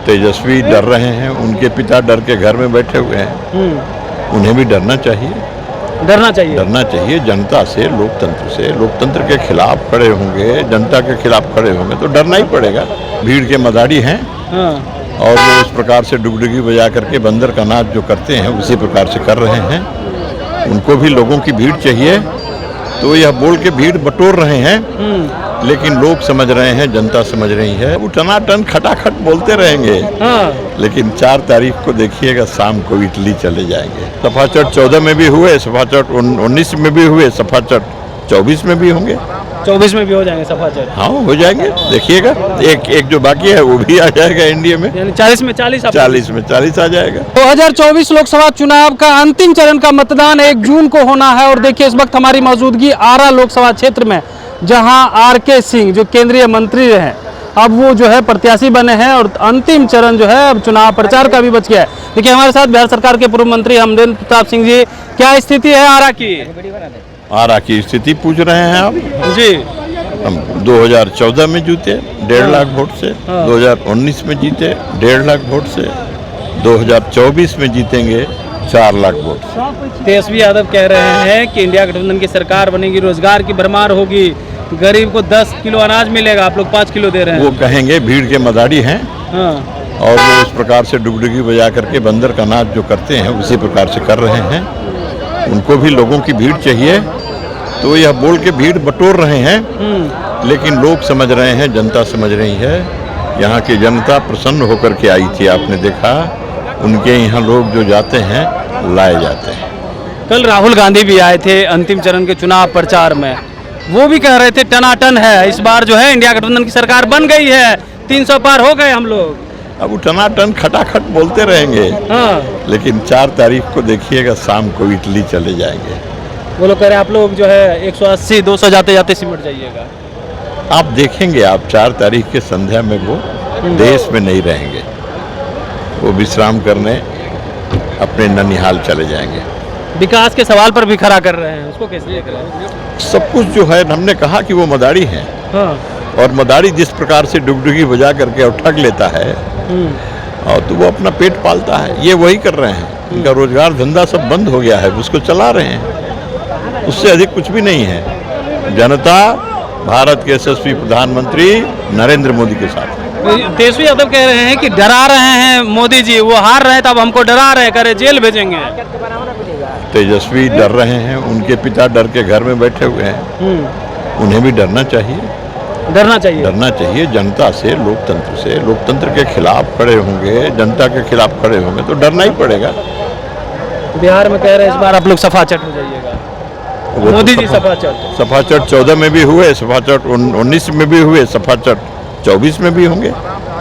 तेजस्वी डर रहे हैं, उनके पिता डर के घर में बैठे हुए हैं। उन्हें भी डरना चाहिए, डरना चाहिए जनता से, लोकतंत्र से। लोकतंत्र के खिलाफ खड़े होंगे, जनता के खिलाफ खड़े होंगे तो डरना ही पड़ेगा। भीड़ के मदारी हैं और वो इस प्रकार से डुगडुगी बजा करके बंदर का नाच जो करते हैं उसी प्रकार से कर रहे हैं। उनको भी लोगों की भीड़ चाहिए, तो यह बोल के भीड़ बटोर रहे हैं, लेकिन लोग समझ रहे हैं, जनता समझ रही है। वो टनाटन खटाखट बोलते रहेंगे, लेकिन 4 तारीख को देखिएगा शाम को इटली चले जाएंगे। सफाचट 14 में भी हुए, सफाचट 19 में भी हुए, सफाचट 24 में भी होंगे। 24 में भी हो जाएंगे सफाचट? हाँ, हो जाएंगे, देखिएगा। एक जो बाकी है वो भी आ जाएगा इंडिया में। यानी 40 में 40 आ जाएगा। 2024 लोकसभा चुनाव का अंतिम चरण का मतदान 1 जून को होना है। और देखिए इस वक्त हमारी मौजूदगी आरा लोकसभा क्षेत्र में, जहां आर.के. सिंह जो केंद्रीय मंत्री रहे, अब वो जो है प्रत्याशी बने हैं और अंतिम चरण जो है अब चुनाव प्रचार का भी बच गया है। देखिए हमारे साथ बिहार सरकार के पूर्व मंत्री अमरेंद्र प्रताप सिंह जी, क्या स्थिति है आरा की? आरा की स्थिति पूछ रहे हैं आप जी? हम 2014 में जीते 1.5 लाख वोट से, 2019 में जीते 1.5 लाख वोट से, 2024 में जीतेंगे 4 लाख वोट से। तेजस्वी यादव कह रहे हैं कि इंडिया गठबंधन की सरकार बनेगी, रोजगार की भरमार होगी, गरीब को 10 किलो अनाज मिलेगा, आप लोग 5 किलो दे रहे हैं। वो कहेंगे, भीड़ के मदारी हैं और वो इस प्रकार से डुगडुगी बजा करके बंदर का नाच जो करते हैं उसी प्रकार से कर रहे हैं। उनको भी लोगों की भीड़ चाहिए, तो यह बोल के भीड़ बटोर रहे हैं, लेकिन लोग समझ रहे हैं, जनता समझ रही है। यहाँ की जनता प्रसन्न होकर के आई थी, आपने देखा। उनके यहाँ लोग जो जाते हैं लाए जाते हैं। कल राहुल गांधी भी आए थे अंतिम चरण के चुनाव प्रचार में, वो भी कह रहे थे टनाटन है, इस बार जो है इंडिया गठबंधन की सरकार बन गई है, 300 पार हो गए हम लोग। अब वो टनाटन खटाखट बोलते रहेंगे, लेकिन 4 तारीख को देखिएगा शाम को इटली चले जाएंगे। वो लोग कह रहे हैं आप लोग जो है 180 200 जाते जाते सिमट जाइएगा। आप देखेंगे, आप 4 तारीख के संध्या में वो देश में नहीं रहेंगे, वो विश्राम करने अपने ननिहाल चले जाएंगे। विकास के सवाल पर भी खड़ा कर रहे हैं, उसको कैसे देख रहे हैं? सब कुछ जो है, हमने कहा कि वो मदारी हैं, और मदारी जिस प्रकार से डुगडुगी बजा करके और ठग लेता है, और तो वो अपना पेट पालता है। ये वही कर रहे हैं, उनका रोजगार धंधा सब बंद हो गया है, उसको चला रहे हैं, उससे अधिक कुछ भी नहीं है। जनता भारत के यशस्वी प्रधानमंत्री नरेंद्र मोदी के साथ। तेजस्वी यादव कह रहे हैं कि डरा रहे हैं मोदी जी, वो हार रहे तब हमको डरा रहे, करे जेल भेजेंगे। तेजस्वी डर रहे हैं, उनके पिता डर के घर में बैठे हुए हैं। उन्हें भी डरना चाहिए, डरना चाहिए जनता से, लोकतंत्र से। लोकतंत्र के खिलाफ खड़े होंगे, जनता के खिलाफ खड़े होंगे तो डरना ही पड़ेगा। बिहार में कह रहे हैं इस बार आप लोग सफाचट हो जाइएगा, मोदी जी सफाचट 14 में भी हुए, सफाचट 19 में भी हुए, सफाचट 24 में भी होंगे।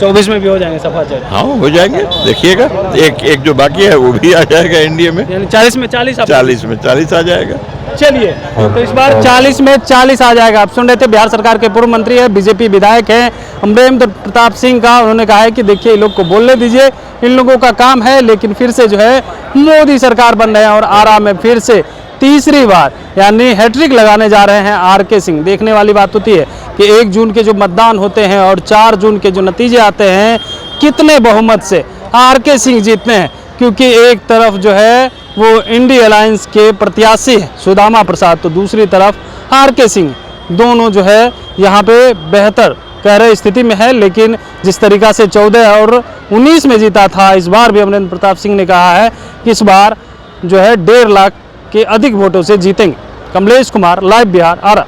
24 में भी हो जाएंगे सफाचट? हाँ, हो जाएंगे, देखिएगा। एक जो बाकी है वो भी आ जाएगा इंडिया में। यानी 40 में 40 आ जाएगा। चलिए, तो इस बार 40 में 40 आ जाएगा। आप सुन रहे थे बिहार सरकार के पूर्व मंत्री है, बीजेपी विधायक हैं अमरेंद्र प्रताप सिंह का। उन्होंने कहा है कि देखिए इन लोग को बोलने दीजिए, इन लोगों का काम है, लेकिन फिर से जो है मोदी सरकार बन रहे हैं और आरा में फिर से तीसरी बार यानी हैट्रिक लगाने जा रहे हैं आर.के. सिंह। देखने वाली बात होती है कि 1 जून के जो मतदान होते हैं और 4 जून के जो नतीजे आते हैं, कितने बहुमत से आर.के. सिंह जीतते हैं, क्योंकि एक तरफ जो है वो इंडी अलायंस के प्रत्याशी सुदामा प्रसाद, तो दूसरी तरफ आर.के. सिंह। दोनों जो है यहाँ पे बेहतर कह रहे स्थिति में है, लेकिन जिस तरीका से 14 और 19 में जीता था, इस बार भी अमरेंद्र प्रताप सिंह ने कहा है कि इस बार जो है 1.5 लाख के अधिक वोटों से जीतेंगे। कमलेश कुमार, लाइव बिहार, आरा।